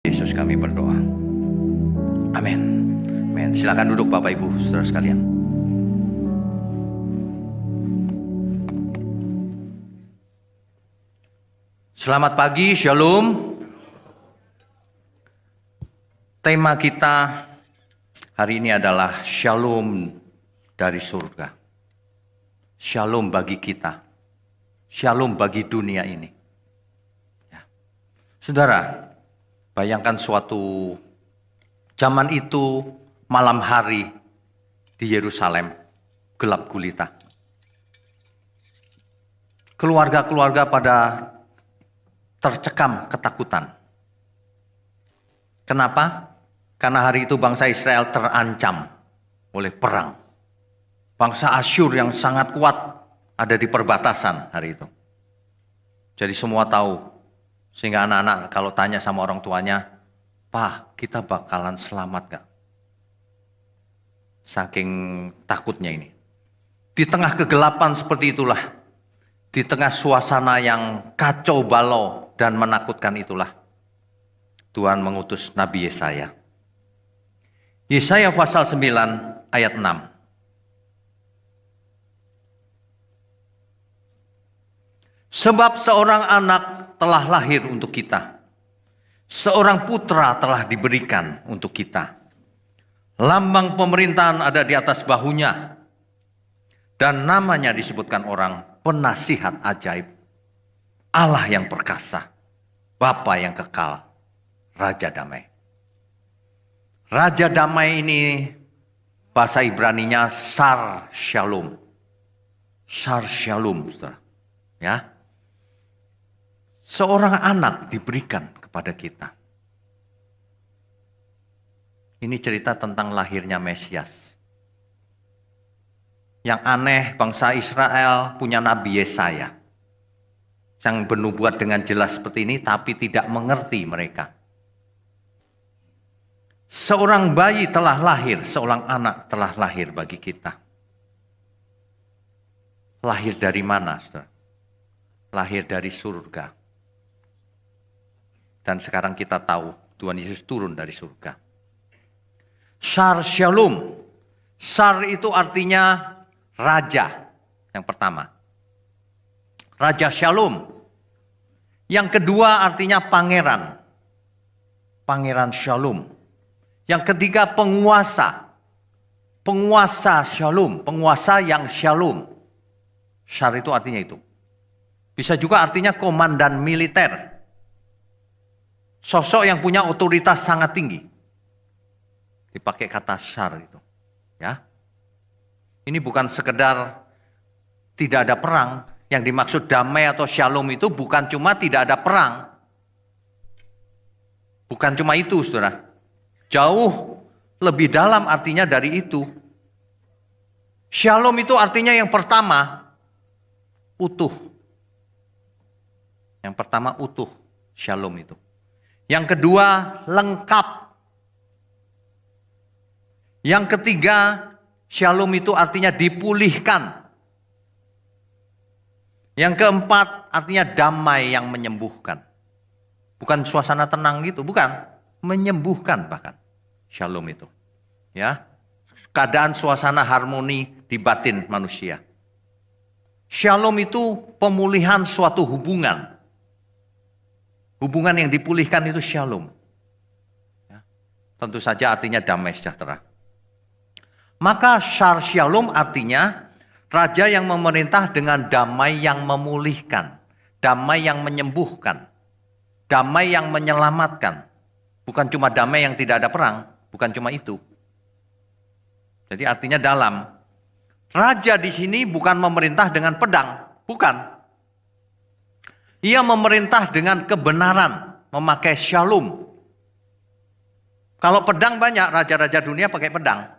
Yesus kami berdoa. Amin. Amin. Silakan duduk Bapak Ibu Saudara sekalian. Selamat pagi, Shalom. Tema kita hari ini adalah Shalom dari surga. Shalom bagi kita. Shalom bagi dunia ini. Ya. Saudara, bayangkan suatu zaman itu malam hari di Yerusalem gelap gulita. Keluarga-keluarga pada tercekam ketakutan. Kenapa? Karena hari itu bangsa Israel terancam oleh perang. Bangsa Asyur yang sangat kuat ada di perbatasan hari itu. Jadi semua tahu. Sehingga anak-anak kalau tanya sama orang tuanya, "Pak, kita bakalan selamat gak?" Saking takutnya ini. Di tengah kegelapan seperti itulah, di tengah suasana yang kacau balau dan menakutkan itulah, Tuhan mengutus Nabi Yesaya. Yesaya pasal 9 ayat 6. Sebab seorang anak telah lahir untuk kita. Seorang putra telah diberikan untuk kita. Lambang pemerintahan ada di atas bahunya. Dan namanya disebutkan orang penasihat ajaib. Allah yang perkasa. Bapa yang kekal. Raja damai. Raja damai ini bahasa Ibraninya Sar Shalom. Sar Shalom, saudara. Ya. Seorang anak diberikan kepada kita. Ini cerita tentang lahirnya Mesias. Yang aneh, bangsa Israel punya Nabi Yesaya yang bernubuat dengan jelas seperti ini, tapi tidak mengerti mereka. Seorang bayi telah lahir, seorang anak telah lahir bagi kita. Lahir dari mana, saudara? Lahir dari surga. Dan sekarang kita tahu Tuhan Yesus turun dari surga. Sar Shalom. Sar itu artinya raja yang pertama. Raja Shalom. Yang kedua artinya pangeran. Pangeran Shalom. Yang ketiga penguasa. Penguasa Shalom. Penguasa yang Shalom. Sar itu artinya itu. Bisa juga artinya komandan militer. Sosok yang punya otoritas sangat tinggi. Dipakai kata Sar itu. Ya. Ini bukan sekedar tidak ada perang. Yang dimaksud damai atau shalom itu bukan cuma tidak ada perang. Bukan cuma itu, saudara. Jauh lebih dalam artinya dari itu. Shalom itu artinya yang pertama, utuh. Yang pertama utuh, shalom itu. Yang kedua, lengkap. Yang ketiga, shalom itu artinya dipulihkan. Yang keempat, artinya damai yang menyembuhkan. Bukan suasana tenang gitu, bukan. Menyembuhkan bahkan. Shalom itu. Ya. Keadaan suasana harmoni di batin manusia. Shalom itu pemulihan suatu hubungan. Hubungan yang dipulihkan itu shalom. Ya. Tentu saja artinya damai sejahtera. Maka Sar Shalom artinya raja yang memerintah dengan damai yang memulihkan. Damai yang menyembuhkan. Damai yang menyelamatkan. Bukan cuma damai yang tidak ada perang. Bukan cuma itu. Jadi artinya dalam. Raja di sini bukan memerintah dengan pedang. Bukan. Ia memerintah dengan kebenaran. Memakai shalom. Kalau pedang banyak, raja-raja dunia pakai pedang.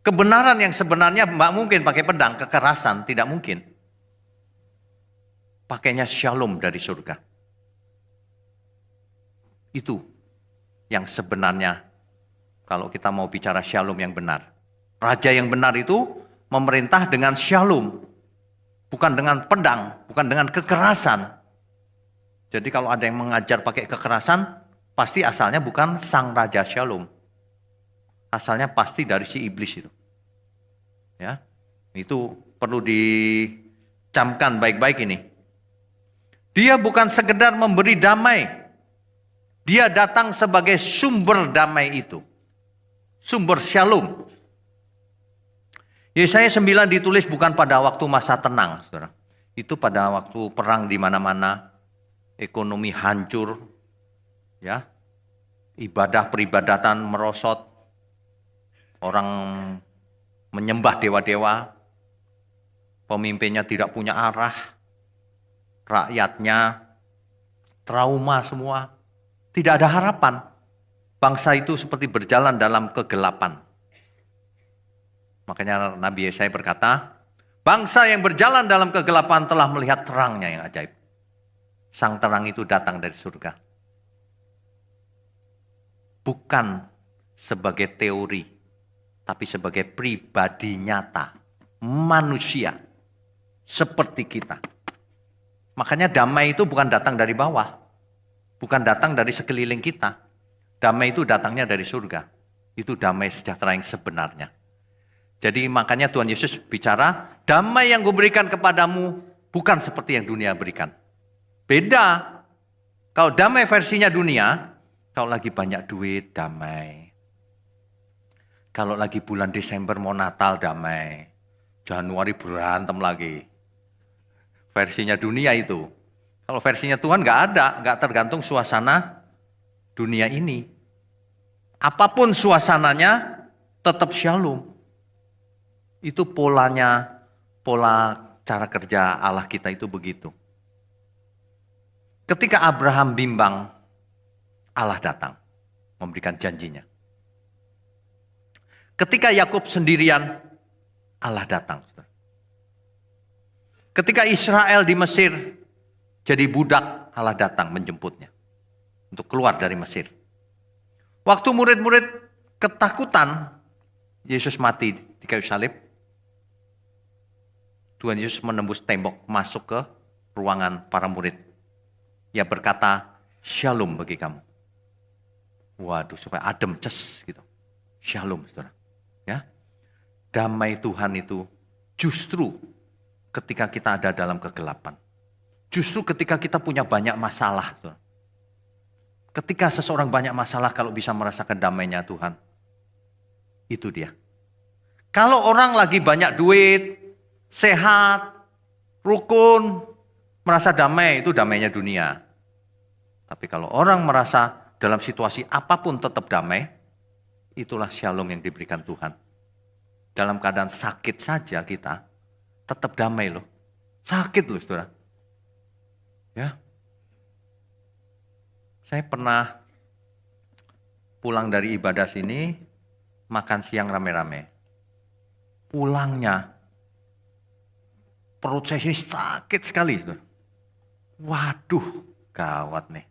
Kebenaran yang sebenarnya nggak mungkin pakai pedang, kekerasan tidak mungkin. Pakainya shalom dari surga. Itu yang sebenarnya kalau kita mau bicara shalom yang benar. Raja yang benar itu memerintah dengan shalom. Bukan dengan pedang, bukan dengan kekerasan. Jadi kalau ada yang mengajar pakai kekerasan, pasti asalnya bukan sang Raja Shalom. Asalnya pasti dari si iblis itu. Ya, itu perlu dicamkan baik-baik ini. Dia bukan sekedar memberi damai. Dia datang sebagai sumber damai itu. Sumber Shalom. Yesaya 9 ditulis bukan pada waktu masa tenang, saudara. Itu pada waktu perang di mana-mana, ekonomi hancur, ya, ibadah peribadatan merosot, orang menyembah dewa-dewa, pemimpinnya tidak punya arah, rakyatnya trauma semua, tidak ada harapan. Bangsa itu seperti berjalan dalam kegelapan. Makanya Nabi Yesaya berkata, bangsa yang berjalan dalam kegelapan telah melihat terangnya yang ajaib. Sang terang itu datang dari surga. Bukan sebagai teori, tapi sebagai pribadi nyata. Manusia. Seperti kita. Makanya damai itu bukan datang dari bawah. Bukan datang dari sekeliling kita. Damai itu datangnya dari surga. Itu damai sejahtera yang sebenarnya. Jadi makanya Tuhan Yesus bicara, damai yang kuberikan kepadamu bukan seperti yang dunia berikan. Beda. Kalau damai versinya dunia, kalau lagi banyak duit, damai. Kalau lagi bulan Desember mau Natal, damai. Januari berantem lagi. Versinya dunia itu. Kalau versinya Tuhan nggak ada, nggak tergantung suasana dunia ini. Apapun suasananya, tetap shalom. Itu polanya, pola cara kerja Allah kita itu begitu. Ketika Abraham bimbang, Allah datang memberikan janjinya. Ketika Yakub sendirian, Allah datang. Ketika Israel di Mesir jadi budak, Allah datang menjemputnya untuk keluar dari Mesir. Waktu murid-murid ketakutan, Yesus mati di kayu salib. Tuhan Yesus menembus tembok masuk ke ruangan para murid. Ia berkata, shalom bagi kamu. Waduh, supaya adem, ces gitu. Shalom, saudara. Ya, damai Tuhan itu justru ketika kita ada dalam kegelapan. Justru ketika kita punya banyak masalah. Saudara. Ketika seseorang banyak masalah, kalau bisa merasakan damainya Tuhan. Itu dia. Kalau orang lagi banyak duit, sehat, rukun, merasa damai, itu damainya dunia. Tapi kalau orang merasa dalam situasi apapun tetap damai, itulah shalom yang diberikan Tuhan. Dalam keadaan sakit saja kita, tetap damai loh. Sakit loh, saudara. Ya. Saya pernah pulang dari ibadah sini, makan siang rame-rame. Pulangnya, perut saya ini sakit sekali. Waduh, gawat nih.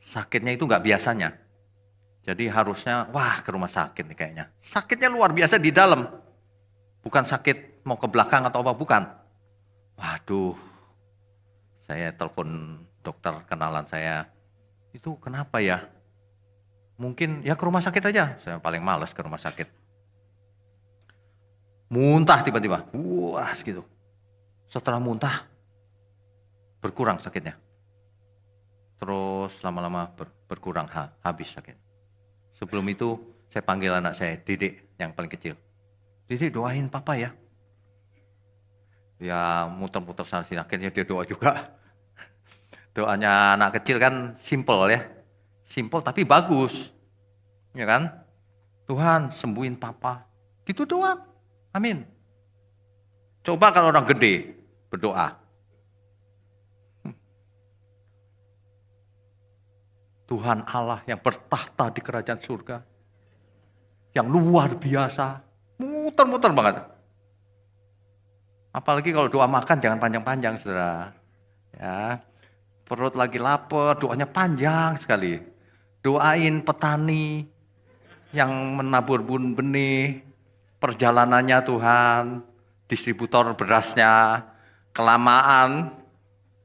Sakitnya itu nggak biasanya. Jadi harusnya, wah ke rumah sakit nih kayaknya. Sakitnya luar biasa di dalam. Bukan sakit mau ke belakang atau apa, bukan. Waduh, saya telepon dokter kenalan saya. Itu kenapa ya? Mungkin ya ke rumah sakit aja. Saya paling malas ke rumah sakit. Muntah tiba-tiba, wah gitu. Setelah muntah, berkurang sakitnya. Terus lama-lama berkurang, habis sakit. Sebelum itu, saya panggil anak saya, Dedek yang paling kecil. Dedek doain papa ya. Ya muter-muter sana sini, akhirnya dia doa juga. Doanya anak kecil kan simple ya. Simple tapi bagus. Ya kan? Tuhan sembuhin papa. Gitu doang. Amin. Coba kalau orang gede berdoa. Tuhan Allah yang bertahta di kerajaan surga. Yang luar biasa. Muter-muter banget. Apalagi kalau doa makan jangan panjang-panjang, saudara. Ya, perut lagi lapar, doanya panjang sekali. Doain petani yang menabur benih, perjalanannya Tuhan, distributor berasnya, kelamaan,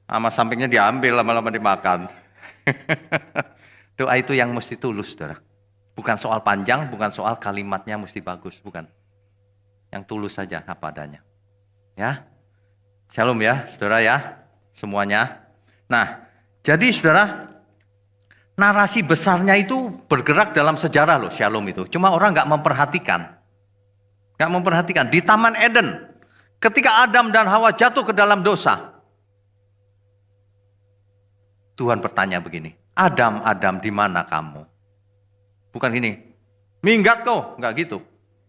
sama sampingnya diambil lama-lama dimakan. Doa itu yang mesti tulus, saudara. Bukan soal panjang, bukan soal kalimatnya mesti bagus, bukan. Yang tulus saja apa adanya. Ya, shalom ya, saudara ya, semuanya. Nah, jadi saudara, narasi besarnya itu bergerak dalam sejarah loh, shalom itu. Cuma orang nggak memperhatikan. Nggak memperhatikan. Di Taman Eden, ketika Adam dan Hawa jatuh ke dalam dosa, Tuhan bertanya begini, Adam, Adam, di mana kamu? Bukan gini, minggat kau, nggak gitu.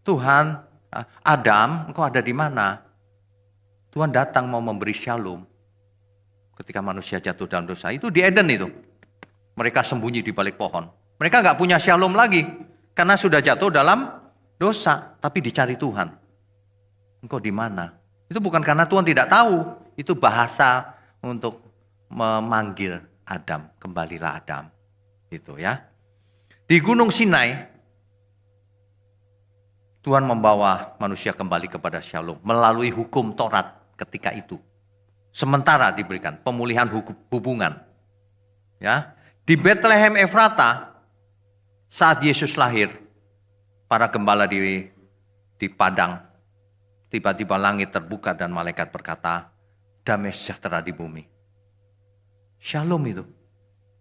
Tuhan, Adam, engkau ada di mana? Tuhan datang mau memberi shalom. Ketika manusia jatuh dalam dosa, itu di Eden itu. Mereka sembunyi di balik pohon. Mereka nggak punya shalom lagi, karena sudah jatuh dalam dosa, tapi dicari Tuhan. Engkau di mana? Itu bukan karena Tuhan tidak tahu, itu bahasa untuk memanggil Adam, kembalilah Adam. Itu ya. Di Gunung Sinai, Tuhan membawa manusia kembali kepada shalom melalui hukum Taurat ketika itu. Sementara diberikan pemulihan hubungan. Ya, di Bethlehem Efrata saat Yesus lahir, para gembala di padang, tiba-tiba langit terbuka dan malaikat berkata, damai sejahtera di bumi. Shalom itu,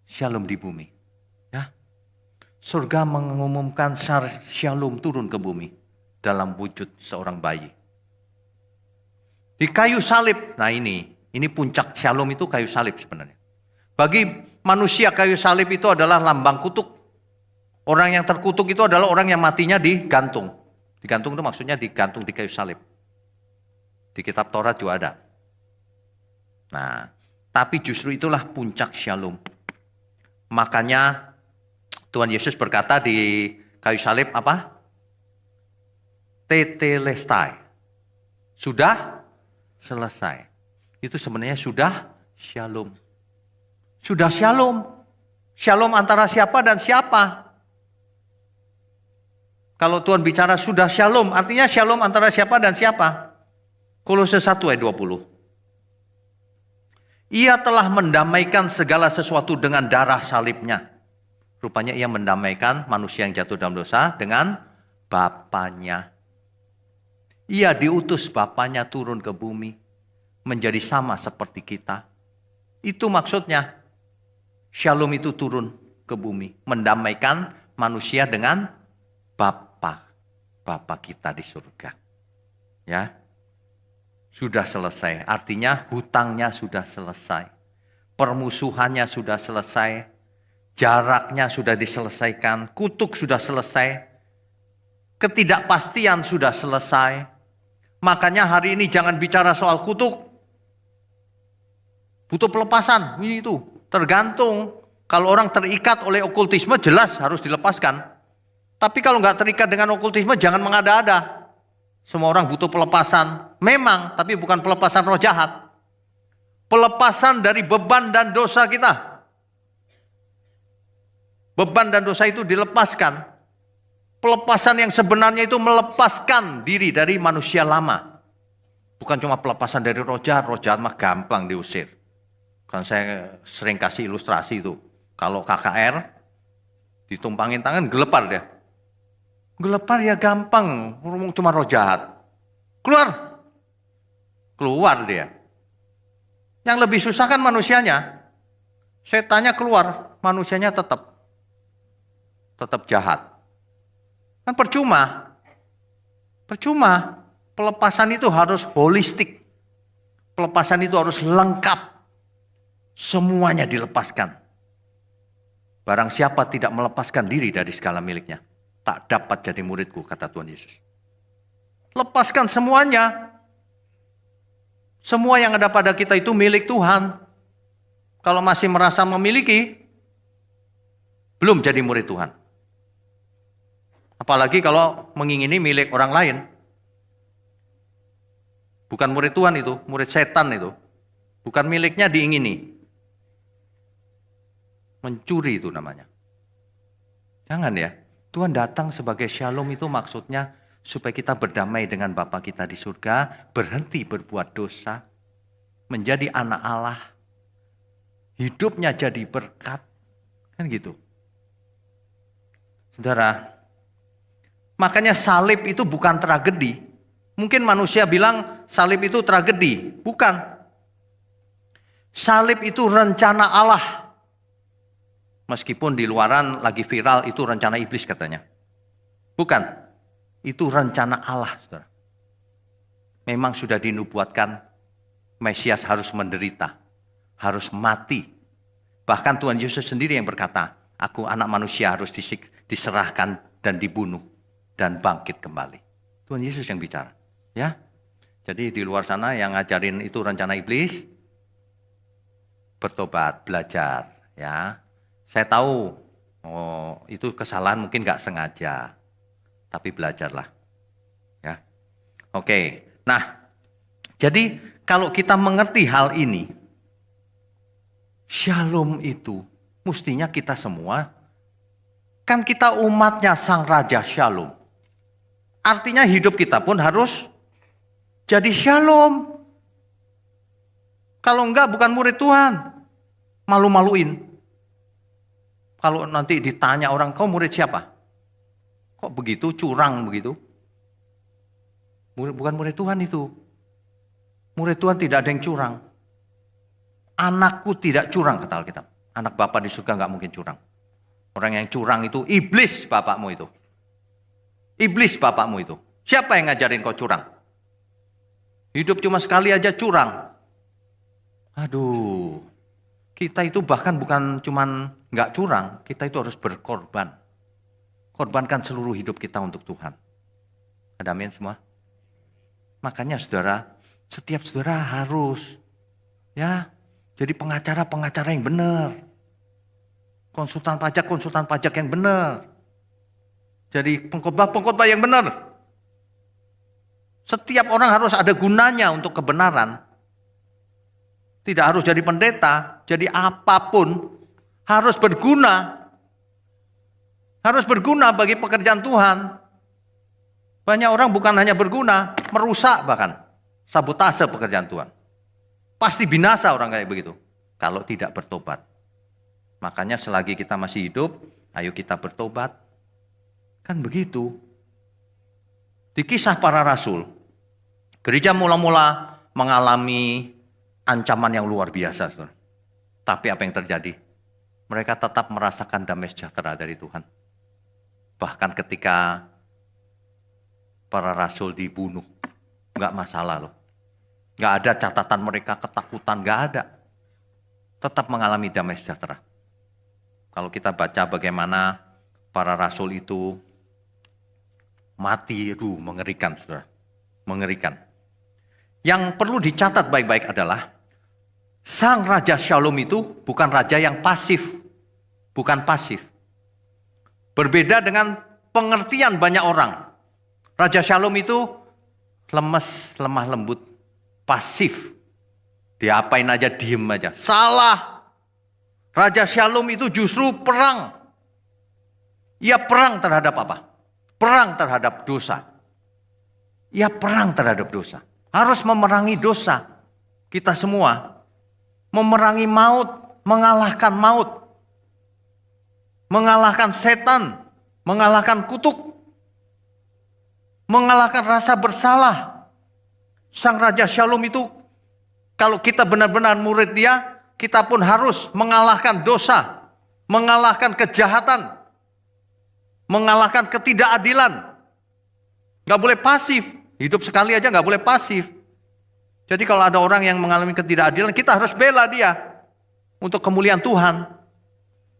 shalom di bumi. Ya, surga mengumumkan shalom turun ke bumi dalam wujud seorang bayi. Di kayu salib, nah ini puncak shalom itu kayu salib sebenarnya. Bagi manusia kayu salib itu adalah lambang kutuk. Orang yang terkutuk itu adalah orang yang matinya digantung. Digantung itu maksudnya digantung di kayu salib. Di kitab Taurat juga ada. Nah, tapi justru itulah puncak shalom. Makanya Tuhan Yesus berkata di kayu salib apa? Tetelestai. Sudah selesai. Itu sebenarnya sudah shalom. Sudah shalom. Shalom antara siapa dan siapa? Kalau Tuhan bicara sudah shalom, artinya shalom antara siapa dan siapa? Kolose 1 ayat 20. Ia telah mendamaikan segala sesuatu dengan darah salibnya. Rupanya ia mendamaikan manusia yang jatuh dalam dosa dengan Bapanya. Ia diutus Bapanya turun ke bumi, menjadi sama seperti kita. Itu maksudnya. Shalom itu turun ke bumi, mendamaikan manusia dengan Bapa kita di surga. Ya. Sudah selesai, artinya hutangnya sudah selesai. Permusuhannya sudah selesai. Jaraknya sudah diselesaikan, kutuk sudah selesai. Ketidakpastian sudah selesai. Makanya hari ini jangan bicara soal kutuk. Butuh pelepasan, ini itu. Tergantung, kalau orang terikat oleh okultisme jelas harus dilepaskan. Tapi kalau nggak terikat dengan okultisme jangan mengada-ada. Semua orang butuh pelepasan. Memang, tapi bukan pelepasan roh jahat. Pelepasan dari beban dan dosa kita. Beban dan dosa itu dilepaskan. Pelepasan yang sebenarnya itu melepaskan diri dari manusia lama. Bukan cuma pelepasan dari roh jahat mah gampang diusir. Kan saya sering kasih ilustrasi itu. Kalau KKR ditumpangin tangan gelepar dia. Gelepar ya gampang, cuma roh jahat. Keluar. Keluar dia. Yang lebih susah kan manusianya. Setannya keluar, manusianya tetap jahat. Kan percuma. Percuma. Pelepasan itu harus holistik. Pelepasan itu harus lengkap. Semuanya dilepaskan. Barang siapa tidak melepaskan diri dari segala miliknya, tak dapat jadi muridku, kata Tuhan Yesus. Lepaskan semuanya. Semua yang ada pada kita itu milik Tuhan. Kalau masih merasa memiliki, belum jadi murid Tuhan. Apalagi kalau mengingini milik orang lain. Bukan murid Tuhan itu, murid setan itu. Bukan miliknya diingini. Mencuri itu namanya. Jangan ya. Tuhan datang sebagai shalom itu maksudnya supaya kita berdamai dengan Bapa kita di surga, berhenti berbuat dosa, menjadi anak Allah, hidupnya jadi berkat. Kan gitu. Saudara, makanya salib itu bukan tragedi. Mungkin manusia bilang salib itu tragedi. Bukan. Salib itu rencana Allah. Meskipun di luaran lagi viral itu rencana iblis katanya. Bukan. Itu rencana Allah, saudara. Memang sudah dinubuatkan Mesias harus menderita. Harus mati. Bahkan Tuhan Yesus sendiri yang berkata, aku anak manusia harus diserahkan dan dibunuh. Dan bangkit kembali. Tuhan Yesus yang bicara. Ya, jadi di luar sana yang ngajarin itu rencana iblis, bertobat, belajar. Ya, saya tahu itu kesalahan mungkin nggak sengaja, tapi belajarlah. Ya, oke. Nah, jadi kalau kita mengerti hal ini, shalom itu mestinya kita semua, kan kita umatnya Sang Raja Shalom. Artinya hidup kita pun harus jadi shalom. Kalau enggak bukan murid Tuhan. Malu-maluin. Kalau nanti ditanya orang, kau murid siapa? Kok begitu, curang begitu? Bukan murid Tuhan itu. Murid Tuhan tidak ada yang curang. Anakku tidak curang, kata Alkitab. Anak Bapa di surga enggak mungkin curang. Orang yang curang itu iblis bapakmu itu. Iblis bapakmu itu. Siapa yang ngajarin kau curang? Hidup cuma sekali aja curang. Aduh, kita itu bahkan bukan cuman nggak curang, kita itu harus berkorban. Korbankan seluruh hidup kita untuk Tuhan. Ada amin semua? Makanya saudara, setiap saudara harus ya jadi pengacara yang benar. Konsultan pajak yang benar. Jadi pengkhotbah yang benar. Setiap orang harus ada gunanya untuk kebenaran. Tidak harus jadi pendeta, jadi apapun harus berguna. Harus berguna bagi pekerjaan Tuhan. Banyak orang bukan hanya berguna, merusak bahkan. Sabotase pekerjaan Tuhan. Pasti binasa orang kayak begitu. Kalau tidak bertobat. Makanya selagi kita masih hidup, ayo kita bertobat. Kan begitu. Di kisah para rasul, gereja mula-mula mengalami ancaman yang luar biasa. Saudara. Tapi apa yang terjadi? Mereka tetap merasakan damai sejahtera dari Tuhan. Bahkan ketika para rasul dibunuh, nggak masalah loh. Nggak ada catatan mereka ketakutan, nggak ada. Tetap mengalami damai sejahtera. Kalau kita baca bagaimana para rasul itu mati, mengerikan, saudara. Mengerikan. Yang perlu dicatat baik-baik adalah, Sang Raja Shalom itu bukan raja yang pasif. Bukan pasif. Berbeda dengan pengertian banyak orang. Raja Shalom itu lemes, lemah lembut, pasif. Diapain aja, diem aja. Salah. Raja Shalom itu justru perang. Ia perang terhadap apa? Perang terhadap dosa. Ia perang terhadap dosa. Harus memerangi dosa. Kita semua. Memerangi maut. Mengalahkan maut. Mengalahkan setan. Mengalahkan kutuk. Mengalahkan rasa bersalah. Sang Raja Shalom itu, kalau kita benar-benar murid dia, kita pun harus mengalahkan dosa. Mengalahkan kejahatan. Mengalahkan ketidakadilan. Gak boleh pasif. Hidup sekali aja gak boleh pasif. Jadi kalau ada orang yang mengalami ketidakadilan, kita harus bela dia. Untuk kemuliaan Tuhan.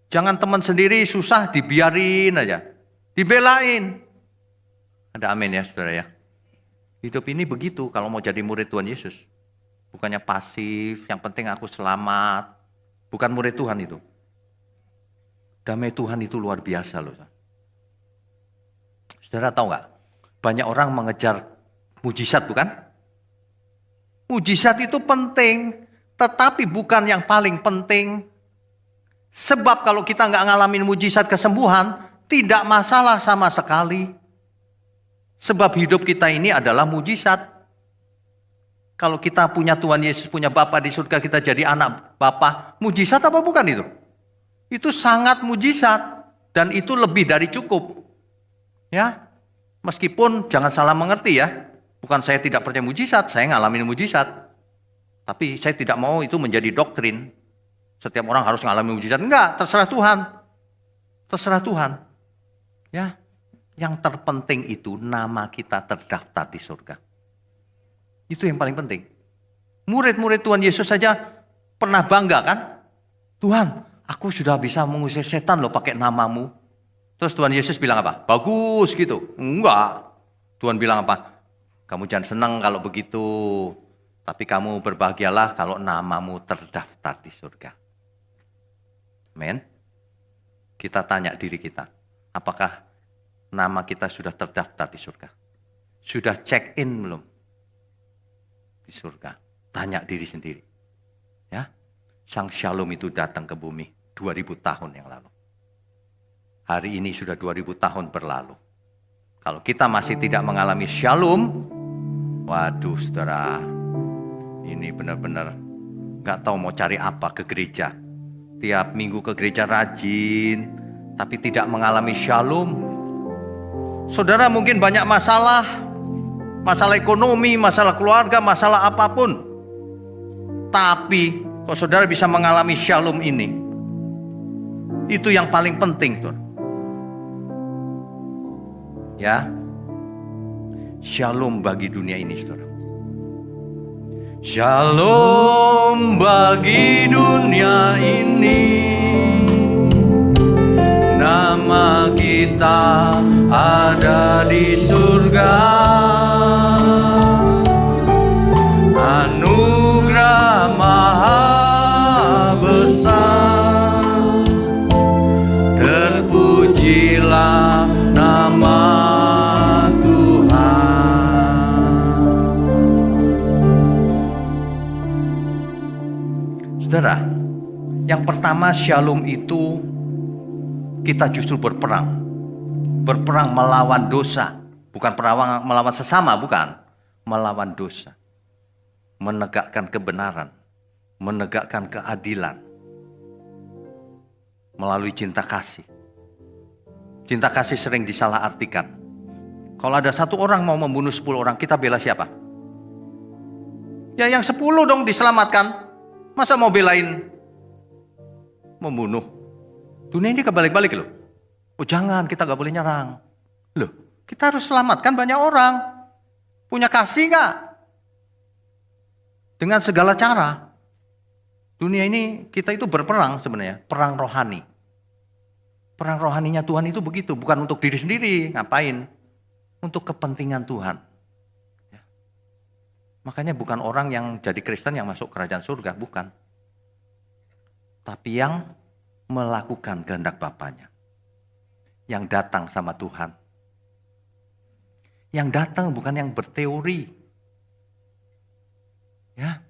Jangan teman sendiri susah, dibiarin aja. Dibelain. Ada amin ya saudara ya. Hidup ini begitu kalau mau jadi murid Tuhan Yesus. Bukannya pasif, yang penting aku selamat. Bukan murid Tuhan itu. Damai Tuhan itu luar biasa loh. Saudara tahu nggak? Banyak orang mengejar mujizat bukan? Mujizat itu penting, tetapi bukan yang paling penting. Sebab kalau kita nggak ngalamin mujizat kesembuhan, tidak masalah sama sekali. Sebab hidup kita ini adalah mujizat. Kalau kita punya Tuhan Yesus, punya Bapa di surga, kita jadi anak Bapa, mujizat apa bukan itu? Itu sangat mujizat. Dan itu lebih dari cukup. Ya, meskipun jangan salah mengerti ya. Bukan saya tidak percaya mujizat, saya ngalamin mujizat. Tapi saya tidak mau itu menjadi doktrin. Setiap orang harus mengalami mujizat. Enggak, terserah Tuhan. Terserah Tuhan. Ya, yang terpenting itu nama kita terdaftar di surga. Itu yang paling penting. Murid-murid Tuhan Yesus saja pernah bangga kan? Tuhan, aku sudah bisa mengusir setan loh pakai namamu. Terus Tuhan Yesus bilang apa? Bagus gitu. Enggak. Tuhan bilang apa? Kamu jangan senang kalau begitu. Tapi kamu berbahagialah kalau namamu terdaftar di surga. Amen. Kita tanya diri kita. Apakah nama kita sudah terdaftar di surga? Sudah check in belum? Di surga. Tanya diri sendiri. Ya. Sang Shalom itu datang ke bumi 2000 tahun yang lalu. Hari ini sudah 2000 tahun berlalu. Kalau kita masih tidak mengalami Shalom, waduh saudara, ini benar-benar gak tahu mau cari apa ke gereja. Tiap minggu ke gereja rajin, tapi tidak mengalami Shalom. Saudara mungkin banyak masalah, masalah ekonomi, masalah keluarga, masalah apapun. Tapi kalau saudara bisa mengalami Shalom ini, itu yang paling penting, saudara. Ya, Shalom bagi dunia ini, saudara. Shalom bagi dunia ini, nama kita ada di surga. Anugerah maha besar, terpujilah nama Saudara, yang pertama Shalom itu kita justru berperang. Berperang melawan dosa. Bukan perang melawan sesama, bukan. Melawan dosa. Menegakkan kebenaran. Menegakkan keadilan. Melalui cinta kasih. Cinta kasih sering disalahartikan. Kalau ada satu orang mau membunuh 10 orang, kita bela siapa? Ya yang 10 dong diselamatkan. Masa mau belain membunuh? Dunia ini kebalik-balik loh. Oh jangan, kita gak boleh nyerang. Loh, kita harus selamatkan banyak orang. Punya kasih gak? Dengan segala cara. Dunia ini kita itu berperang sebenarnya. Perang rohani. Perang rohaninya Tuhan itu begitu. Bukan untuk diri sendiri. Ngapain? Untuk kepentingan Tuhan. Makanya bukan orang yang jadi Kristen yang masuk kerajaan surga, bukan. Tapi yang melakukan kehendak Bapaknya. Yang datang sama Tuhan. Yang datang bukan yang berteori. Ya.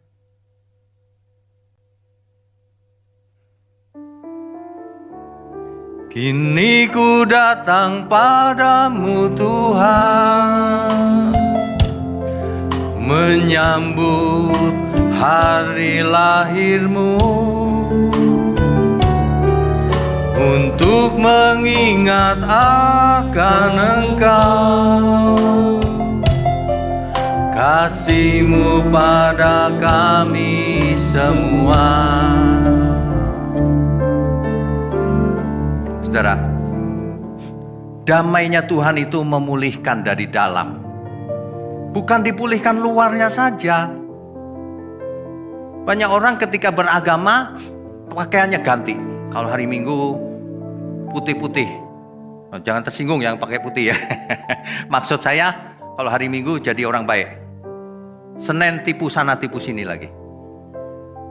Kini ku datang padamu Tuhan, menyambut hari lahirmu, untuk mengingat akan Engkau, kasih-Mu pada kami semua. Saudara, damainya Tuhan itu memulihkan dari dalam. Bukan dipulihkan luarnya saja. Banyak orang ketika beragama pakaiannya ganti. Kalau hari Minggu putih-putih. Jangan tersinggung yang pakai putih ya. Maksud saya kalau hari Minggu jadi orang baik. Senin tipu sana tipu sini lagi.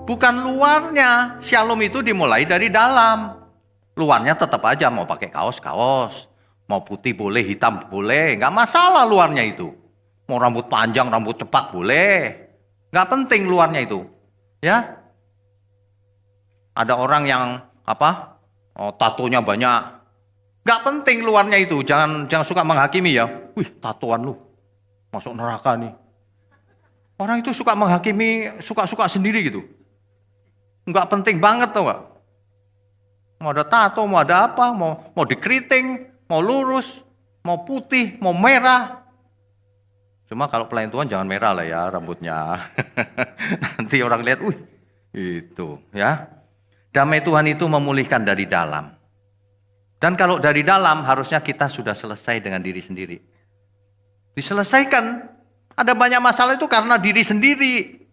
Bukan luarnya. Shalom itu dimulai dari dalam. Luarnya tetap aja mau pakai kaos-kaos. Mau putih boleh, hitam boleh. Gak masalah luarnya itu. Mau rambut panjang, rambut cepat boleh. Nggak penting luarnya itu. Ya. Ada orang yang tatonya banyak. Nggak penting luarnya itu. Jangan suka menghakimi ya. Wih, tatoan lu. Masuk neraka nih. Orang itu suka menghakimi, suka-suka sendiri gitu. Nggak penting banget tau nggak? Mau ada tato, mau ada apa, mau dikeriting, mau lurus, mau putih, mau merah. Cuma kalau pelayan Tuhan jangan merah lah ya rambutnya. Nanti orang lihat, itu ya. Damai Tuhan itu memulihkan dari dalam. Dan kalau dari dalam harusnya kita sudah selesai dengan diri sendiri. Diselesaikan. Ada banyak masalah itu karena diri sendiri.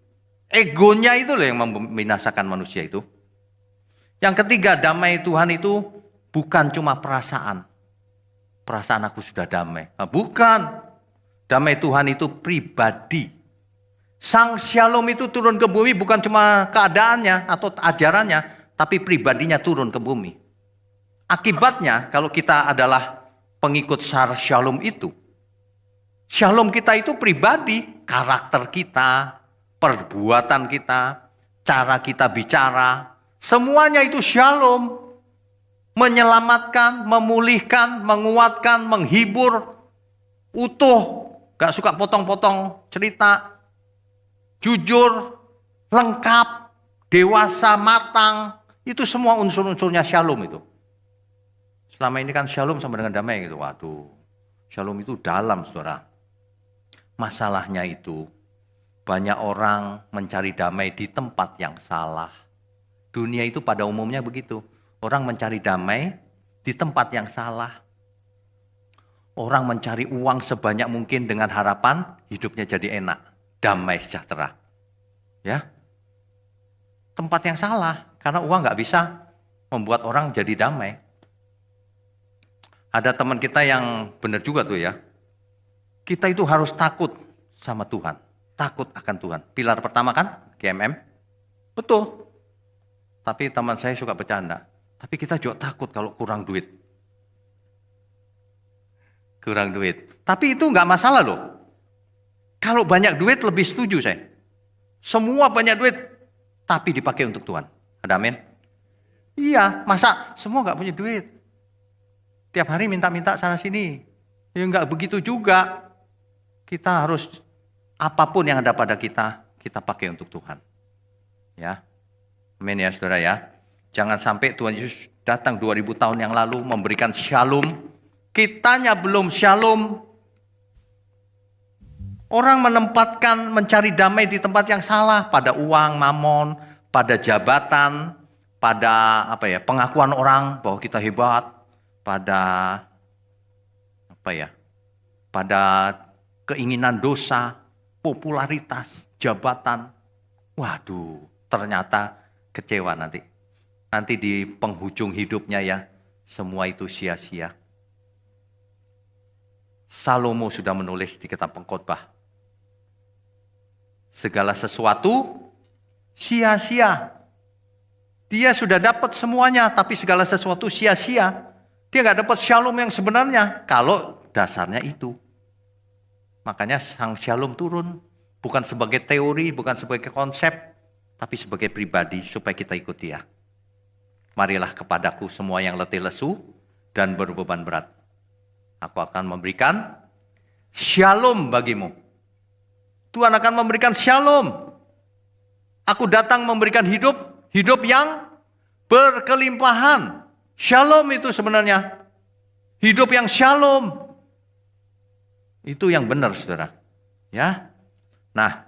Egonya itu loh yang membinasakan manusia itu. Yang ketiga, damai Tuhan itu bukan cuma perasaan. Perasaan aku sudah damai. Nah, bukan. Damai Tuhan itu pribadi. Sang Shalom itu turun ke bumi bukan cuma keadaannya atau ajarannya, tapi pribadinya turun ke bumi. Akibatnya kalau kita adalah pengikut Shalom itu, Shalom kita itu pribadi, karakter kita, perbuatan kita, cara kita bicara, semuanya itu Shalom. Menyelamatkan, memulihkan, menguatkan, menghibur, utuh, gak suka potong-potong cerita, jujur, lengkap, dewasa, matang, itu semua unsur-unsurnya Shalom itu. Selama ini kan Shalom sama dengan damai gitu. Waduh, Shalom itu dalam, saudara. Masalahnya itu banyak orang mencari damai di tempat yang salah. Dunia itu pada umumnya begitu. Orang mencari damai di tempat yang salah. Orang mencari uang sebanyak mungkin dengan harapan hidupnya jadi enak, damai sejahtera. Ya, tempat yang salah karena uang nggak bisa membuat orang jadi damai. Ada teman kita yang benar juga tuh ya. Kita itu harus takut sama Tuhan, takut akan Tuhan. Pilar pertama kan GMM, betul. Tapi teman saya suka bercanda. Tapi kita juga takut kalau kurang duit. Kurang duit. Tapi itu nggak masalah loh. Kalau banyak duit lebih setuju saya. Semua banyak duit, tapi dipakai untuk Tuhan. Ada amin? Iya, masa semua nggak punya duit? Tiap hari minta-minta sana sini. Ya nggak begitu juga. Kita harus apapun yang ada pada kita, kita pakai untuk Tuhan. Ya, amin ya saudara ya. Jangan sampai Tuhan Yesus datang 2000 tahun yang lalu memberikan Shalom. Kitanya belum Shalom. Orang menempatkan mencari damai di tempat yang salah. Pada uang, mamon, pada jabatan, pada pengakuan orang bahwa kita hebat. Pada pada keinginan dosa, popularitas, jabatan. Waduh, ternyata kecewa nanti. Nanti di penghujung hidupnya ya, semua itu sia-sia. Salomo sudah menulis di kitab Pengkhotbah. Segala sesuatu sia-sia. Dia sudah dapat semuanya, tapi segala sesuatu sia-sia. Dia nggak dapat Shalom yang sebenarnya, kalau dasarnya itu. Makanya sang Shalom turun, bukan sebagai teori, bukan sebagai konsep, tapi sebagai pribadi, supaya kita ikut dia. Marilah kepadaku semua yang letih lesu dan berbeban berat. Aku akan memberikan Shalom bagimu. Tuhan akan memberikan Shalom. Aku datang memberikan hidup yang berkelimpahan. Shalom itu sebenarnya. Hidup yang Shalom. Itu yang benar, saudara. Ya. Nah,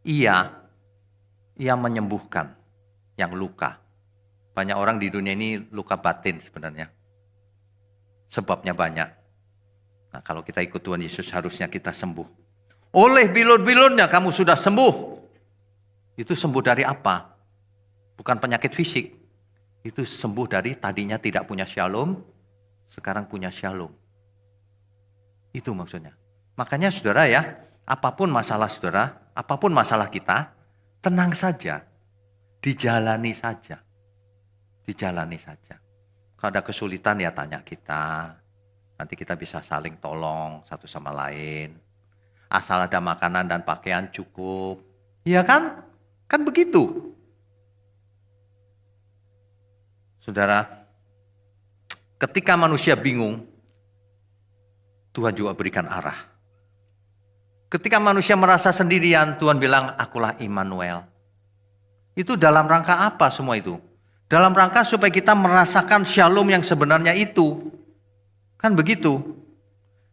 ia menyembuhkan yang luka. Banyak orang di dunia ini luka batin sebenarnya. Sebabnya banyak. Nah, kalau kita ikut Tuhan Yesus harusnya kita sembuh. Oleh bilur-bilurnya kamu sudah sembuh. Itu sembuh dari apa? Bukan penyakit fisik. Itu sembuh dari tadinya tidak punya Shalom, sekarang punya Shalom. Itu maksudnya. Makanya saudara ya, apapun masalah saudara, apapun masalah kita, tenang saja. Dijalani saja. Dijalani saja. Kalau ada kesulitan ya tanya kita. Nanti kita bisa saling tolong satu sama lain. Asal ada makanan dan pakaian cukup. Iya kan? Kan begitu. Saudara, ketika manusia bingung, Tuhan juga berikan arah. Ketika manusia merasa sendirian, Tuhan bilang, akulah Immanuel. Itu dalam rangka apa semua itu? Dalam rangka supaya kita merasakan shalom yang sebenarnya itu. Kan begitu.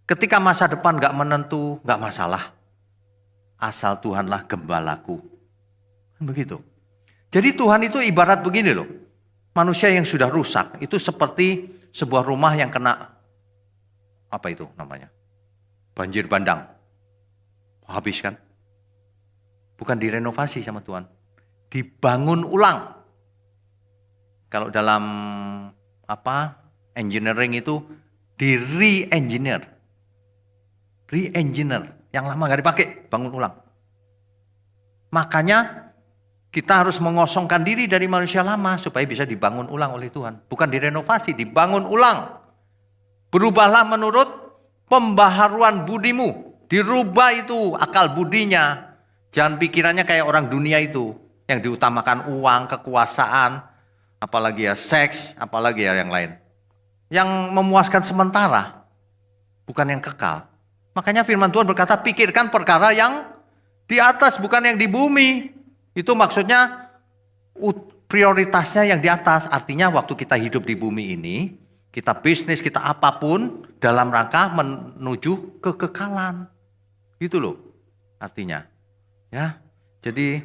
Ketika masa depan gak menentu, gak masalah. Asal Tuhanlah gembalaku. Kan begitu. Jadi Tuhan itu ibarat begini loh. Manusia yang sudah rusak itu seperti sebuah rumah yang kena, apa itu namanya? Banjir bandang. Habis kan? Bukan direnovasi sama Tuhan. Dibangun ulang. Kalau dalam engineering itu di re-engineer. Re-engineer. Yang lama nggak dipakai, bangun ulang. Makanya kita harus mengosongkan diri dari manusia lama supaya bisa dibangun ulang oleh Tuhan. Bukan direnovasi, dibangun ulang. Berubahlah menurut pembaharuan budimu. Dirubah itu akal budinya. Jangan pikirannya kayak orang dunia itu. Yang diutamakan uang, kekuasaan, apalagi ya seks, apalagi ya yang lain. Yang memuaskan sementara, bukan yang kekal. Makanya firman Tuhan berkata, pikirkan perkara yang di atas, bukan yang di bumi. Itu maksudnya prioritasnya yang di atas. Artinya waktu kita hidup di bumi ini, kita bisnis, kita apapun dalam rangka menuju kekekalan. Itu loh artinya. Ya. Jadi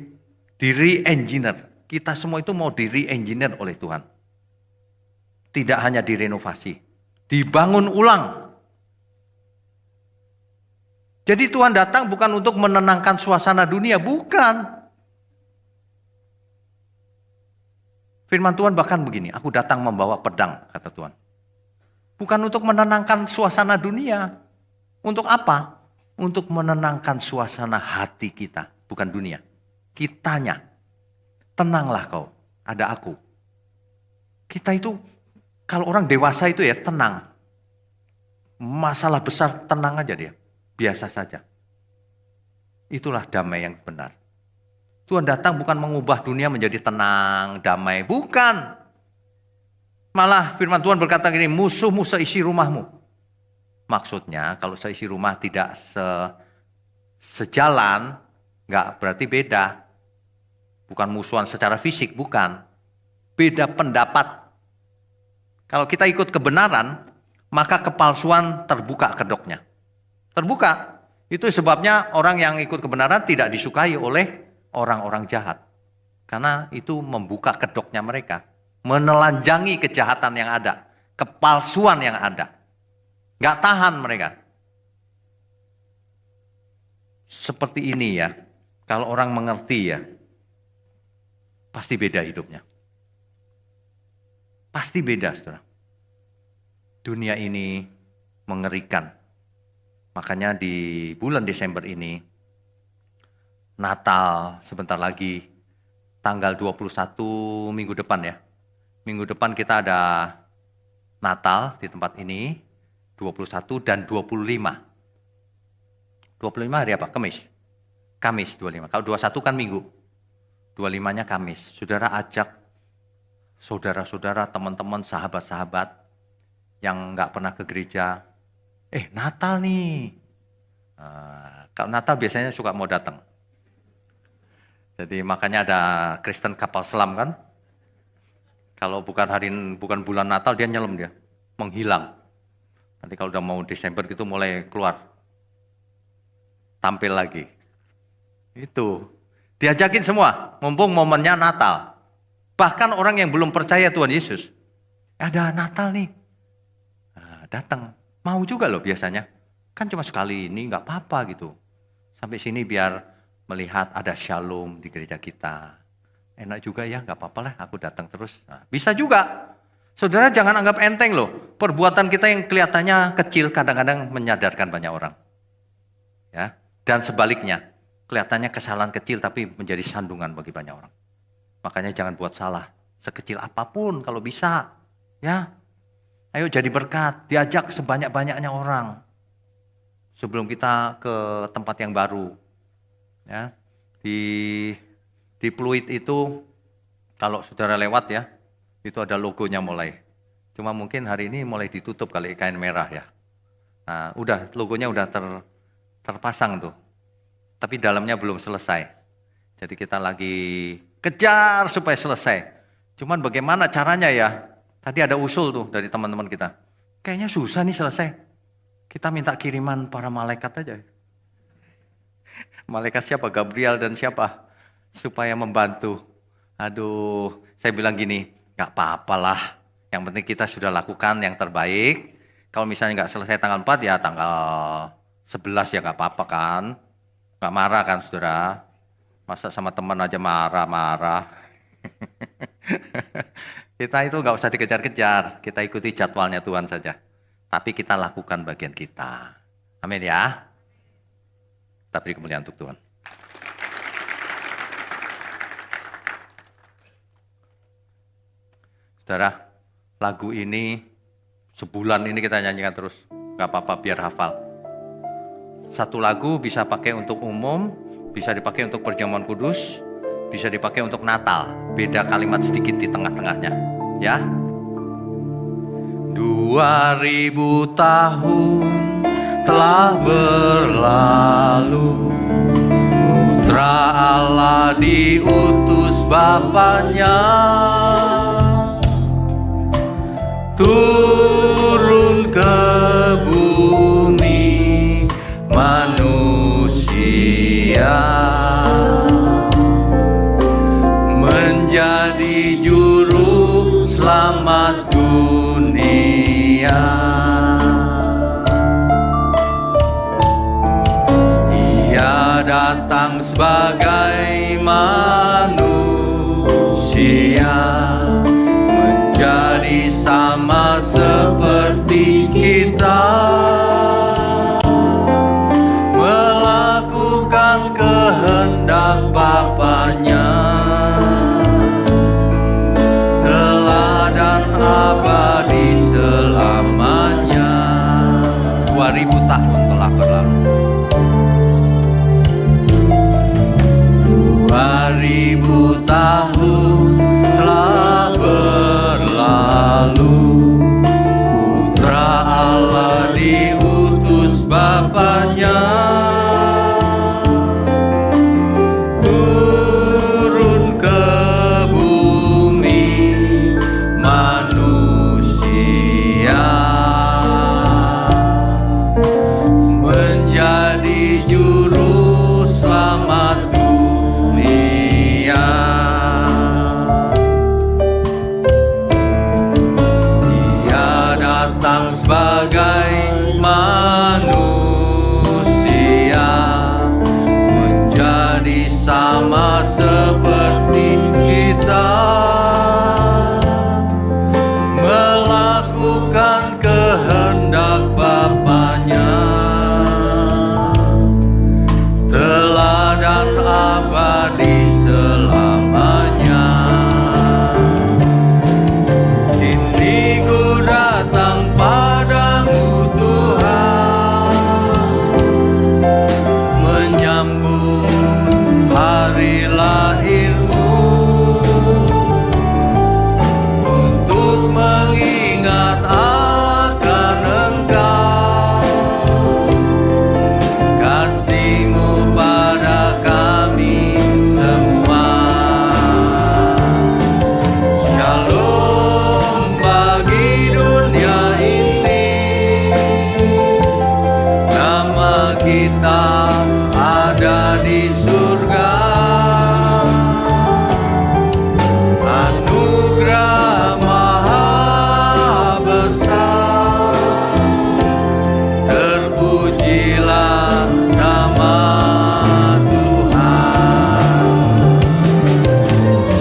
di re-engineer. Kita semua itu mau di re-engineer oleh Tuhan. Tidak hanya direnovasi, dibangun ulang. Jadi Tuhan datang bukan untuk menenangkan suasana dunia, bukan. Firman Tuhan bahkan begini, aku datang membawa pedang, kata Tuhan. Bukan untuk menenangkan suasana dunia. Untuk apa? Untuk menenangkan suasana hati kita, bukan dunia. Kitanya. Tenanglah kau, ada aku. Kita itu, kalau orang dewasa itu ya tenang. Masalah besar tenang aja dia, biasa saja. Itulah damai yang benar. Tuhan datang bukan mengubah dunia menjadi tenang, damai. Bukan. Malah firman Tuhan berkata gini, musuhmu seisi rumahmu. Maksudnya kalau seisi rumah tidak sejalan, nggak berarti beda. Bukan musuhan secara fisik, bukan. Beda pendapat. Kalau kita ikut kebenaran, maka kepalsuan terbuka kedoknya. Terbuka. Itu sebabnya orang yang ikut kebenaran tidak disukai oleh orang-orang jahat. Karena itu membuka kedoknya mereka. Menelanjangi kejahatan yang ada. Kepalsuan yang ada. Gak tahan mereka. Seperti ini ya. Kalau orang mengerti ya. Pasti beda hidupnya. Pasti beda, saudara. Dunia ini mengerikan. Makanya di bulan Desember ini, Natal sebentar lagi, tanggal 21 minggu depan ya. Minggu depan kita ada Natal di tempat ini, 21 dan 25. 25 hari apa? Kamis 25. Kalau 21 kan Minggu. 25-nya Kamis. Saudara ajak saudara-saudara, teman-teman, sahabat-sahabat yang nggak pernah ke gereja. Natal nih. Kalau Natal biasanya suka mau datang. Jadi makanya ada Kristen kapal selam kan. Kalau bukan bulan Natal dia nyelam dia. Menghilang. Nanti kalau udah mau Desember gitu mulai keluar. Tampil lagi. Itu. Diajakin semua. Mumpung momennya Natal. Bahkan orang yang belum percaya Tuhan Yesus. Ada Natal nih. Datang. Mau juga loh biasanya. Kan cuma sekali ini gak apa-apa gitu. Sampai sini biar melihat ada shalom di gereja kita. Enak juga ya, gak apa-apa lah aku datang terus. Nah, bisa juga. Saudara jangan anggap enteng loh. Perbuatan kita yang kelihatannya kecil kadang-kadang menyadarkan banyak orang. Ya, dan sebaliknya. Kelihatannya kesalahan kecil tapi menjadi sandungan bagi banyak orang. Makanya jangan buat salah. Sekecil apapun kalau bisa. Ya, ayo jadi berkat. Diajak sebanyak-banyaknya orang. Sebelum kita ke tempat yang baru. Ya, di Pluit itu kalau saudara lewat ya, itu ada logonya mulai. Cuma mungkin hari ini mulai ditutup kali kain merah ya. Nah, logonya udah terpasang tuh. Tapi dalamnya belum selesai. Jadi kita lagi kejar supaya selesai. Cuman bagaimana caranya ya? Tadi ada usul tuh dari teman-teman kita. Kayaknya susah nih selesai. Kita minta kiriman para malaikat aja. Malaikat siapa? Gabriel dan siapa? Supaya membantu. Aduh, saya bilang gini, gak apa-apalah. Yang penting kita sudah lakukan yang terbaik. Kalau misalnya gak selesai tanggal 4 ya tanggal 11 ya gak apa-apa kan. Gak marah kan saudara. Masa sama teman aja marah-marah. Kita itu gak usah dikejar-kejar. Kita ikuti jadwalnya Tuhan saja. Tapi kita lakukan bagian kita. Amin ya. Kita beri kemuliaan untuk Tuhan. Saudara, lagu ini sebulan ini kita nyanyikan terus. Gak apa-apa biar hafal. Satu lagu bisa pakai untuk umum, bisa dipakai untuk perjamuan kudus, bisa dipakai untuk Natal. Beda kalimat sedikit di tengah-tengahnya. Ya. 2000 tahun telah berlalu, Putra Allah diutus Bapaknya turun ke bumi manusia, menjadi juru selamat dunia. Ia datang sebagai manusia, menjadi sama seperti kita, melakukan kehendak Bapaknya, teladan abadi selamanya. 2000 tahun telah berlalu. 2000 tahun telah berlalu, Putra Allah diutus Bapaknya turun ke bumi manusia, menjadi juru selamat dunia. Dia datang sebagai manusia, menjadi sama seperti kita, melakukan kehendak Bapaknya, teladan abadi selamanya. Kini ku datang padamu Tuhan, menyambut hari lahirmu, untuk mengingat akan Engkau, kasih-Mu pada kami semua. Shalom bagi dunia ini, nama kita ada di surga. Anugerah maha besar, terpujilah nama Tuhan.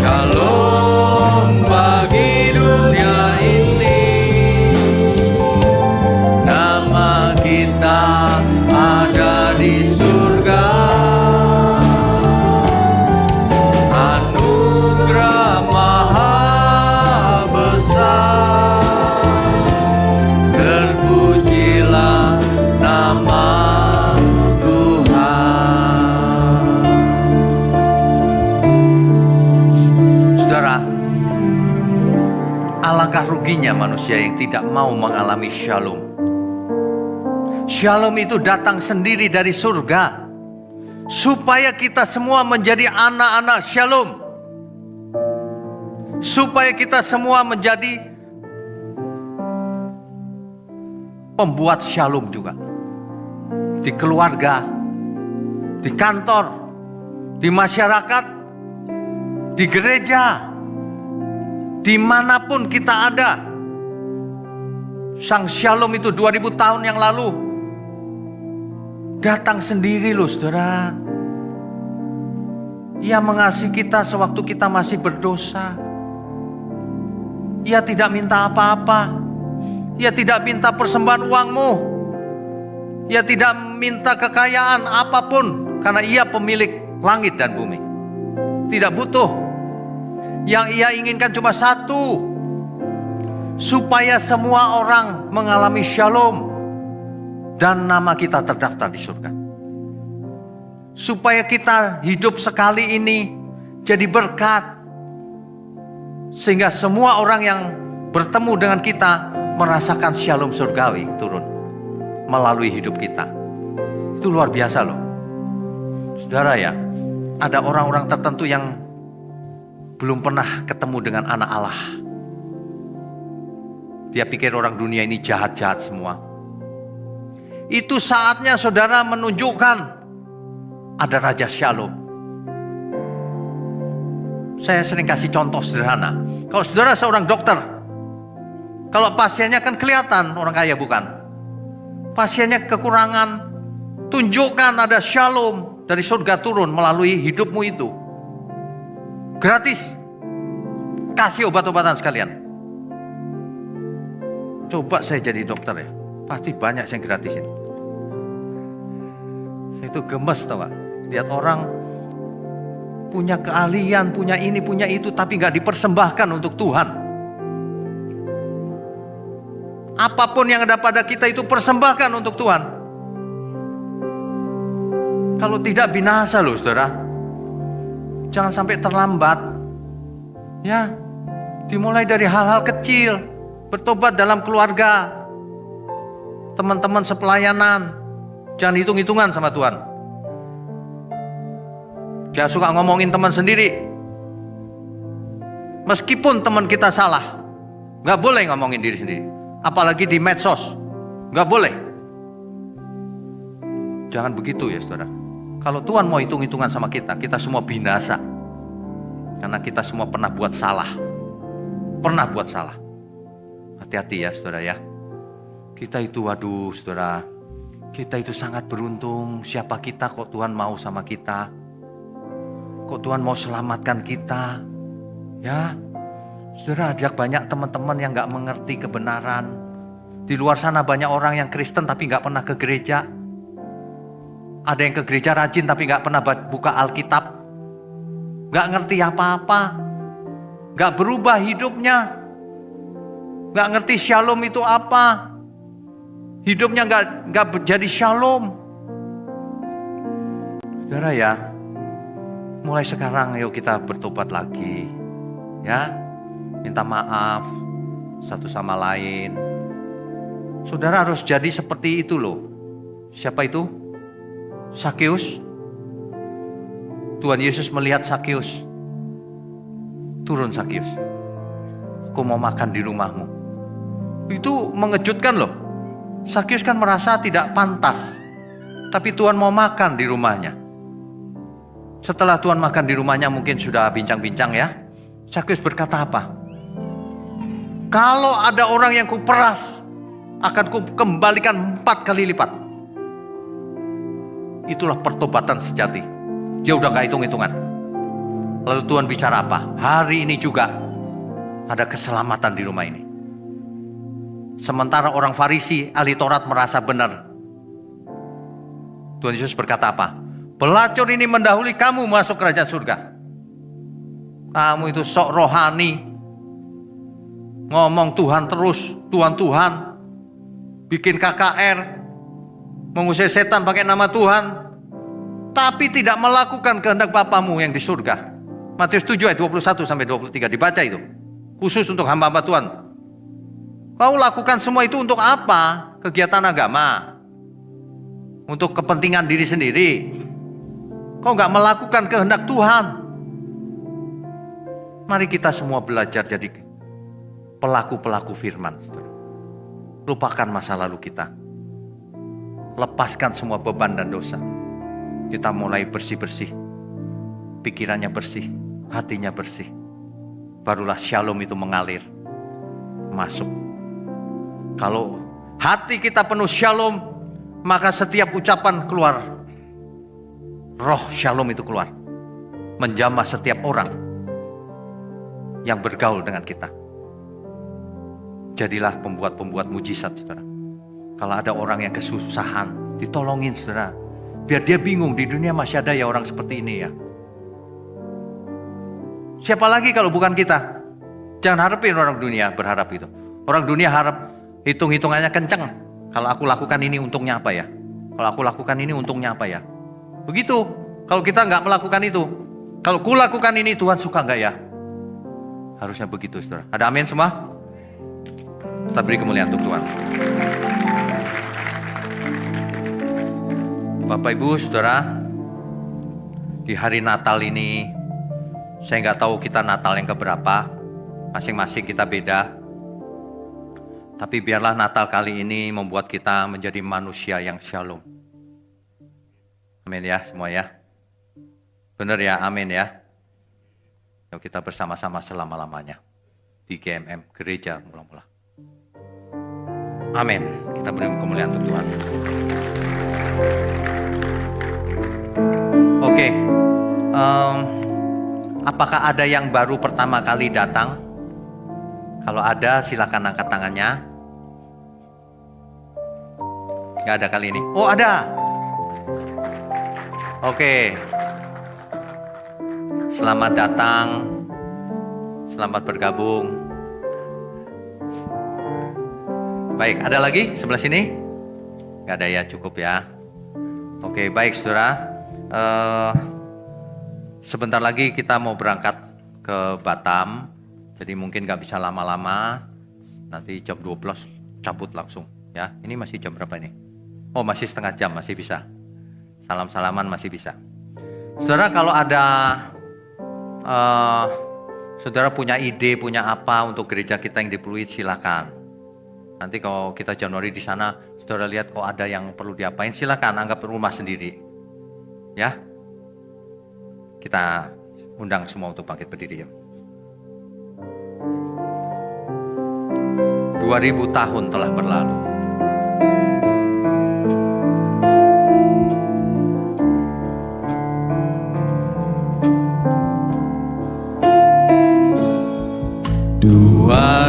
Shalom bagi dunia ini, nama kita ada di surga. Anugerah maha besar, terpujilah nama Tuhan. Saudara, alangkah ruginya manusia yang tidak mau mengalami shalom. Shalom itu datang sendiri dari surga, supaya kita semua menjadi anak-anak shalom. supaya kita semua menjadi pembuat shalom juga. Di keluarga, di kantor, di masyarakat, di gereja, dimanapun kita ada. Sang shalom itu 2000 tahun yang lalu datang sendiri loh saudara. Ia mengasihi kita sewaktu kita masih berdosa. Ia tidak minta apa-apa. Ia tidak minta persembahan uangmu. Ia tidak minta kekayaan apapun, karena ia pemilik langit dan bumi. Tidak butuh. Yang ia inginkan cuma satu, supaya semua orang mengalami shalom dan nama kita terdaftar di surga. Supaya kita hidup sekali ini jadi berkat, sehingga semua orang yang bertemu dengan kita merasakan shalom surgawi turun melalui hidup kita. Itu luar biasa loh saudara ya. Ada orang-orang tertentu yang belum pernah ketemu dengan anak Allah. Dia pikir orang dunia ini jahat-jahat semua. Itu saatnya saudara menunjukkan ada Raja Shalom. Saya sering kasih contoh sederhana. Kalau saudara seorang dokter, kalau pasiennya kan kelihatan orang kaya bukan? Pasiennya kekurangan, tunjukkan ada Shalom dari surga turun melalui hidupmu itu. Gratis. Kasih obat-obatan sekalian. Coba saya jadi dokter ya, pasti banyak yang gratisin. Saya itu gemes tau gak? Lihat orang punya keahlian, punya ini, punya itu, tapi gak dipersembahkan untuk Tuhan. Apapun yang ada pada kita itu persembahkan untuk Tuhan. Kalau tidak binasa loh saudara. Jangan sampai terlambat. Ya, dimulai dari hal-hal kecil. Bertobat dalam keluarga, teman-teman sepelayanan. Jangan hitung-hitungan sama Tuhan. Jangan suka ngomongin teman sendiri. Meskipun teman kita salah, gak boleh ngomongin diri sendiri. Apalagi di medsos, gak boleh. Jangan begitu ya saudara. Kalau Tuhan mau hitung-hitungan sama kita, kita semua binasa. Karena kita semua pernah buat salah. Pernah buat salah. Hati-hati ya saudara ya. Kita itu waduh saudara, kita itu sangat beruntung. Siapa kita kok Tuhan mau sama kita? Kok Tuhan mau selamatkan kita? Ya, saudara, ajak banyak teman-teman yang gak mengerti kebenaran. Di luar sana banyak orang yang Kristen tapi gak pernah ke gereja. Ada yang ke gereja rajin tapi gak pernah buka Alkitab. Gak ngerti apa-apa. Gak berubah hidupnya. Gak ngerti shalom itu apa. Hidupnya gak jadi shalom. Saudara ya, mulai sekarang yuk kita bertobat lagi. Ya, minta maaf satu sama lain. Saudara harus jadi seperti itu loh. Siapa itu? Sakeus. Tuhan Yesus melihat Sakeus. Turun Sakeus. Aku mau makan di rumahmu. Itu mengejutkan loh. Sakeus kan merasa tidak pantas. Tapi Tuhan mau makan di rumahnya. Setelah Tuhan makan di rumahnya mungkin sudah bincang-bincang ya. Sakeus berkata apa? Kalau ada orang yang kuperas, akan kukembalikan 4 kali lipat. Itulah pertobatan sejati. Dia udah gak hitung-hitungan. Lalu Tuhan bicara apa? Hari ini juga ada keselamatan di rumah ini. Sementara orang Farisi, ahli Taurat merasa benar. Tuhan Yesus berkata apa? Pelacur ini mendahului kamu masuk kerajaan surga. Kamu itu sok rohani. Ngomong Tuhan terus, Tuhan. Bikin KKR. Mengusir setan pakai nama Tuhan. Tapi tidak melakukan kehendak Bapamu yang di surga. Matius 7 ayat 21 sampai 23 dibaca itu. Khusus untuk hamba-hamba Tuhan. Kau lakukan semua itu untuk apa? Kegiatan agama. Untuk kepentingan diri sendiri. Kau gak melakukan kehendak Tuhan. Mari kita semua belajar jadi pelaku-pelaku firman. Lupakan masa lalu kita. Lepaskan semua beban dan dosa. Kita mulai bersih-bersih. Pikirannya bersih, hatinya bersih. Barulah shalom itu mengalir. Masuk. Kalau hati kita penuh shalom, maka setiap ucapan keluar. Roh shalom itu keluar. Menjamah setiap orang yang bergaul dengan kita. Jadilah pembuat-pembuat mujizat, saudara. Kalau ada orang yang kesusahan, ditolongin, saudara. Biar dia bingung, di dunia masih ada ya orang seperti ini ya. Siapa lagi kalau bukan kita? Jangan harapin orang dunia berharap itu. Orang dunia harap hitung-hitungannya kenceng. Kalau aku lakukan ini untungnya apa ya? Kalau aku lakukan ini untungnya apa ya? Begitu. Kalau kita nggak melakukan itu. Kalau ku lakukan ini Tuhan suka nggak ya? Harusnya begitu, saudara. Ada amin semua? Kita beri kemuliaan untuk Tuhan. Bapak Ibu Saudara, di hari Natal ini, saya nggak tahu kita Natal yang keberapa, masing-masing kita beda. Tapi biarlah Natal kali ini membuat kita menjadi manusia yang shalom. Amin ya semua ya. Benar ya, amin ya. Yuk kita bersama-sama selama-lamanya di GMM, Gereja Mula-Mula. Amin. Kita beri kemuliaan untuk Tuhan. Oke. Apakah ada yang baru pertama kali datang? Kalau ada, silakan angkat tangannya. Gak ada kali ini. Oh, ada. Oke. Selamat datang. Selamat bergabung. Baik, ada lagi sebelah sini? Gak ada ya, cukup ya. Oke, baik saudara. Sebentar lagi kita mau berangkat ke Batam. Jadi mungkin gak bisa lama-lama. Nanti jam 12 cabut langsung ya. Ini masih jam berapa ini? Oh, masih setengah jam, masih bisa. Salam-salaman masih bisa. Saudara, kalau ada saudara punya ide, punya apa untuk gereja kita yang di Pluit, silakan. Nanti kalau kita Januari di sana, saudara lihat kok ada yang perlu diapain, silakan anggap rumah sendiri. Ya. Kita undang semua untuk bangkit berdiri ya. 2000 tahun telah berlalu.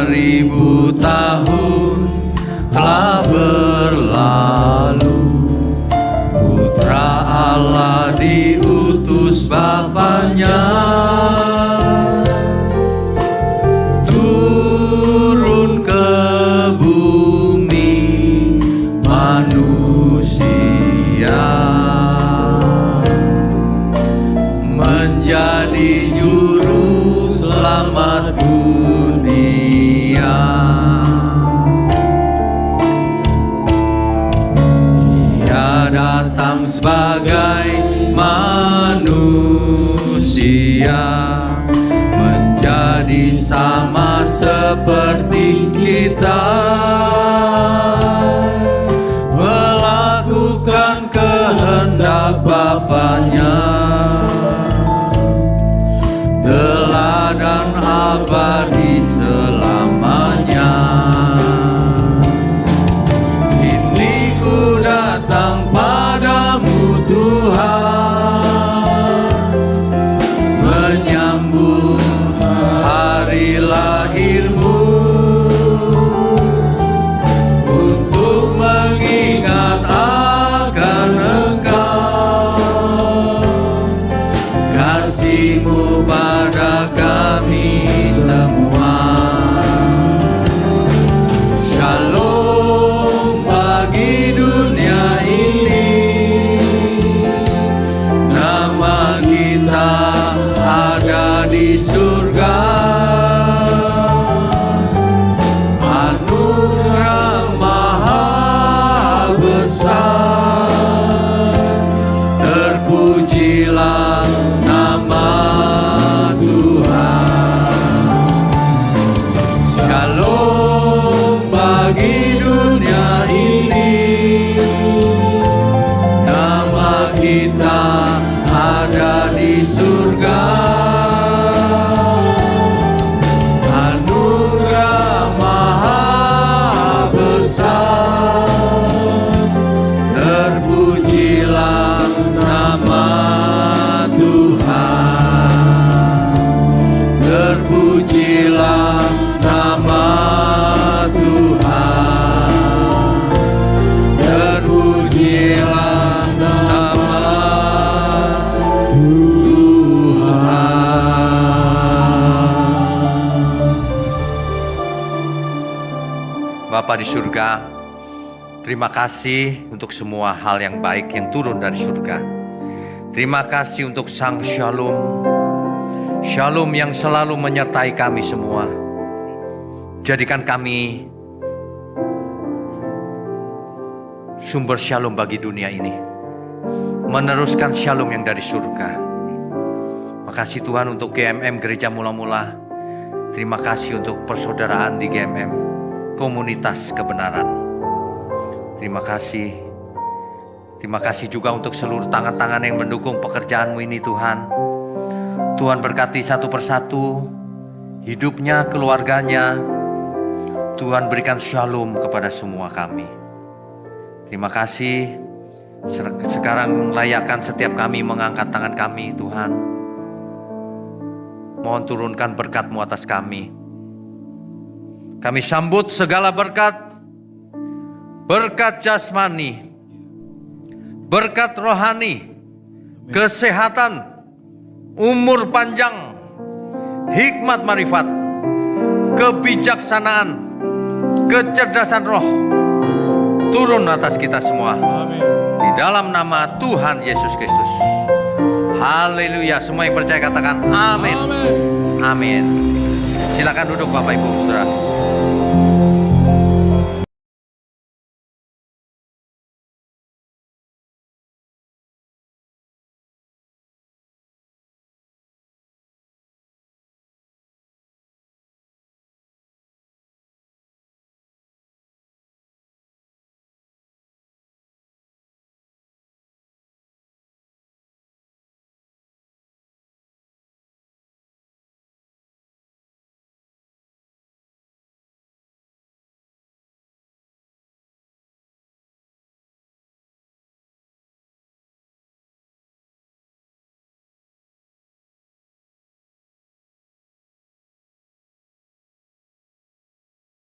Ribu tahun telah berlalu, Putra Allah diutus Bapaknya, turun ke bumi manusia, menjadi juru selamat dunia. Ia datang sebagai manusia, menjadi sama seperti kita, melakukan kehendak Bapaknya, teladan abadi selamanya. Ini ku datang padamu Tuhan, menyambut hari lahirmu, untuk mengingat akan Engkau, kasih-Mu pada kami semua. Shalom bagi dunia ini, nama kita ada di surga, anugerah maha besar, terpujilah nama Tuhan. Bapa di surga, terima kasih untuk semua hal yang baik yang turun dari surga. Terima kasih untuk Sang Shalom. Shalom yang selalu menyertai kami semua. Jadikan kami sumber shalom bagi dunia ini. Meneruskan shalom yang dari surga. Makasih Tuhan untuk GMM Gereja Mula-Mula. Terima kasih untuk persaudaraan di GMM, komunitas kebenaran. Terima kasih. Terima kasih juga untuk seluruh tangan-tangan yang mendukung pekerjaanmu ini Tuhan. Tuhan berkati satu persatu hidupnya, keluarganya. Tuhan berikan shalom kepada semua kami. Terima kasih. Sekarang layakkan setiap kami mengangkat tangan kami Tuhan. Mohon turunkan berkat-Mu atas kami. Kami sambut segala berkat. Berkat jasmani, berkat rohani, kesehatan, umur panjang, hikmat marifat, kebijaksanaan, kecerdasan roh turun atas kita semua. Di dalam nama Tuhan Yesus Kristus. Haleluya. Semua yang percaya katakan amin. Amin. Silakan duduk Bapak Ibu Saudara.